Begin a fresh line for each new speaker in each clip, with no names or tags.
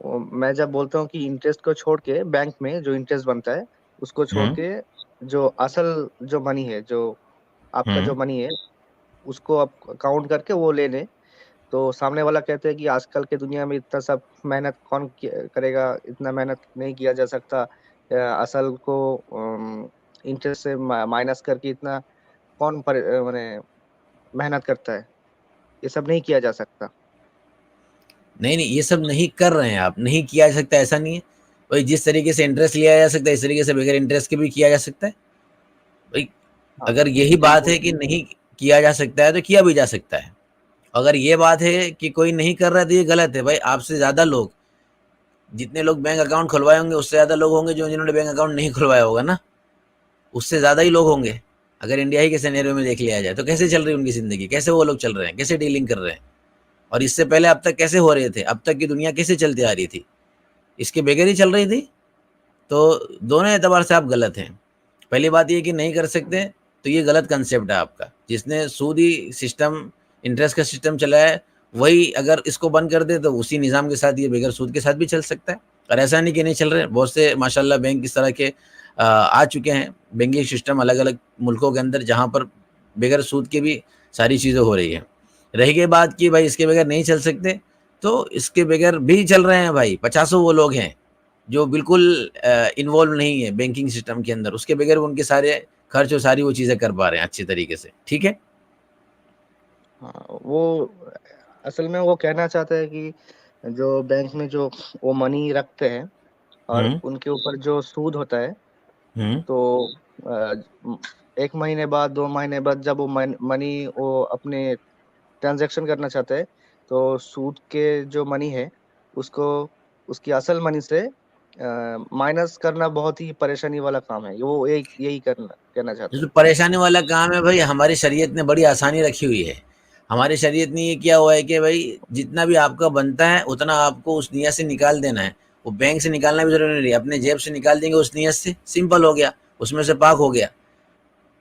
میں جب بولتا ہوں کہ انٹرسٹ کو چھوڑ کے بینک میں جو انٹرسٹ بنتا ہے اس کو چھوڑ
ہوں
کے جو اصل جو منی ہے، جو آپ کا
ہوں
جو منی ہے، اس کو آپ کاؤنٹ کر کے وہ لے لیں، تو سامنے والا کہتے ہیں کہ آج کل کے دنیا میں اتنا سب محنت کون کرے گا، اتنا محنت نہیں کیا جا سکتا، اصل کو انٹرسٹ سے مائنس کر کے اتنا کون محنت کرتا ہے، یہ سب نہیں کیا جا سکتا۔
نہیں نہیں، یہ سب نہیں کر رہے ہیں آپ، نہیں کیا جا سکتا ایسا نہیں ہے بھائی، جس طریقے سے انٹرسٹ لیا جا سکتا ہے اس طریقے سے بغیر انٹرسٹ کے بھی کیا جا سکتا ہے بھائی۔
ہاں
اگر یہی بات
بالکل
ہے کہ نہیں کیا جا سکتا ہے تو کیا بھی جا سکتا ہے، اگر یہ بات ہے کہ کوئی نہیں کر رہا ہے تو یہ غلط ہے بھائی۔ آپ سے زیادہ لوگ، جتنے لوگ بینک اکاؤنٹ کھلوائے ہوں گے اس سے زیادہ لوگ ہوں گے جنہوں نے بینک اکاؤنٹ نہیں کھلوایا ہوگا نا، اس سے زیادہ ہی لوگ ہوں گے۔ اگر انڈیا ہی کے سینیریو میں دیکھ لیا جائے تو کیسے چل رہی ان کی زندگی، کیسے وہ لوگ چل رہے ہیں، کیسے ڈیلنگ کر رہے ہیں، اور اس سے پہلے اب تک کیسے ہو رہے تھے، اب تک کی دنیا کیسے چلتی آ رہی تھی، اس کے بغیر ہی چل رہی تھی۔ تو دونوں اعتبار سے آپ غلط ہیں۔ پہلی بات یہ کہ نہیں کر سکتے تو یہ غلط کنسیپٹ ہے آپ کا، جس نے سودی سسٹم، انٹرسٹ کا سسٹم چلایا ہے، وہی اگر اس کو بند کر دے تو اسی نظام کے ساتھ یہ بغیر سود کے ساتھ بھی چل سکتا ہے۔ اور ایسا نہیں کہ نہیں چل رہے، بہت سے ماشاءاللہ بینک اس طرح کے آ چکے ہیں، بینکنگ سسٹم الگ الگ ملکوں کے اندر جہاں پر بغیر سود کے بھی ساری چیزیں ہو رہی ہیں۔ رہی گئی بات کہ بھائی اس کے بغیر نہیں چل سکتے، تو اس کے بغیر بھی چل رہے ہیں بھائی، 50 وہ لوگ ہیں جو بالکل انوالو نہیں ہے بینکنگ سسٹم کے اندر، اس کے بغیر ان کے سارے خرچ اور ساری وہ چیزیں کر پا رہے ہیں اچھی طریقے سے، ٹھیک ہے۔
ہاں وہ اصل میں وہ کہنا چاہتا ہے کہ جو بینک میں جو وہ منی رکھتے ہیں اور
ہوں
ان کے اوپر جو سود ہوتا ہے،
ہوں
تو آ، ایک مہینے بعد 2 مہینے بعد جب وہ منی وہ اپنے ٹرانزیکشن کرنا چاہتا ہے، تو سود کے جو منی ہے اس کو اس کی اصل منی سے مائنس کرنا بہت ہی پریشانی والا کام ہے، وہ یہی کہنا چاہتا
جو
ہے۔
پریشانی والا کام ہے بھائی، ہماری شریعت نے بڑی آسانی رکھی ہوئی ہے۔ ہماری شریعت نے یہ کیا ہوا ہے کہ بھائی جتنا بھی آپ کا بنتا ہے اتنا آپ کو اس نیت سے نکال دینا ہے، وہ بینک سے نکالنا بھی ضروری نہیں ہے، اپنے جیب سے نکال دیں گے اس نیت سے، سمپل ہو گیا، اس میں سے پاک ہو گیا۔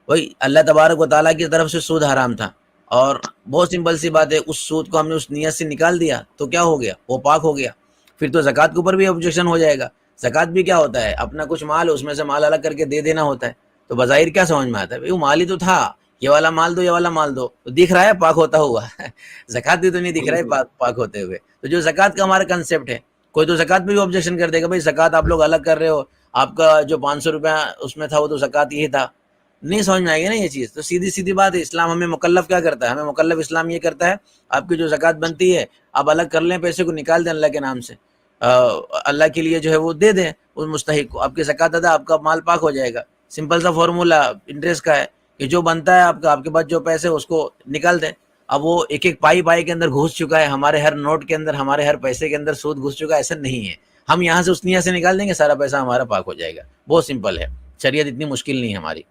وہی اللہ تبارک و تعالیٰ کی طرف سے سود حرام تھا، اور بہت سمپل سی بات ہے، اس سود کو ہم نے اس نیت سے نکال دیا تو کیا ہو گیا، وہ پاک ہو گیا۔ پھر تو زکوٰۃ کے اوپر بھی آبجیکشن ہو جائے گا۔ زکوٰۃ بھی کیا ہوتا ہے، اپنا کچھ مال ہے اس میں سے مال الگ کر کے دے دینا ہوتا ہے، تو بظاہر کیا سمجھ میں آتا ہے، وہ مال ہی تو تھا، یہ والا مال دو، یہ والا مال دو، تو دکھ رہا ہے پاک ہوتا ہوا زکوٰۃ بھی تو نہیں دکھ
جی
رہا ہے
جی
پاک ہوتے ہوئے۔ تو جو زکوٰۃ کا ہمارا کنسیپٹ ہے، کوئی تو زکوٰۃ پہ بھی آبجیکشن کر دے گا، بھائی زکوٰۃ آپ لوگ الگ کر رہے ہو، آپ کا جو 500 روپیہ اس میں تھا وہ تو زکوٰۃ یہی تھا، نہیں سمجھ میں آئے گی نا یہ چیز۔ تو سیدھی سیدھی بات ہے، اسلام ہمیں مکلف کیا کرتا ہے، ہمیں مکلف اسلام یہ کرتا ہے آپ کی جو زکوٰۃ بنتی ہے آپ الگ کر لیں، پیسے کو نکال دیں اللہ کے نام سے، اللہ کے لیے جو ہے وہ دے دیں اس مستحق کو، آپ کی زکوٰۃ ادا، آپ کا مال پاک ہو جائے گا۔ سمپل سا فارمولا انٹرسٹ کا ہے کہ جو بنتا ہے آپ کا، آپ کے پاس جو پیسے اس کو نکال دیں۔ اب وہ ایک ایک پائی پائی کے اندر گھس چکا ہے، ہمارے ہر نوٹ کے اندر، ہمارے ہر پیسے کے اندر سود گھس چکا ہے، ایسا نہیں ہے۔ ہم یہاں سے اس نیت سے نکال دیں گے، سارا پیسہ ہمارا پاک ہو جائے گا، بہت سمپل ہے، شریعت اتنی مشکل نہیں ہے ہماری،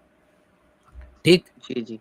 ٹھیک۔
جی جی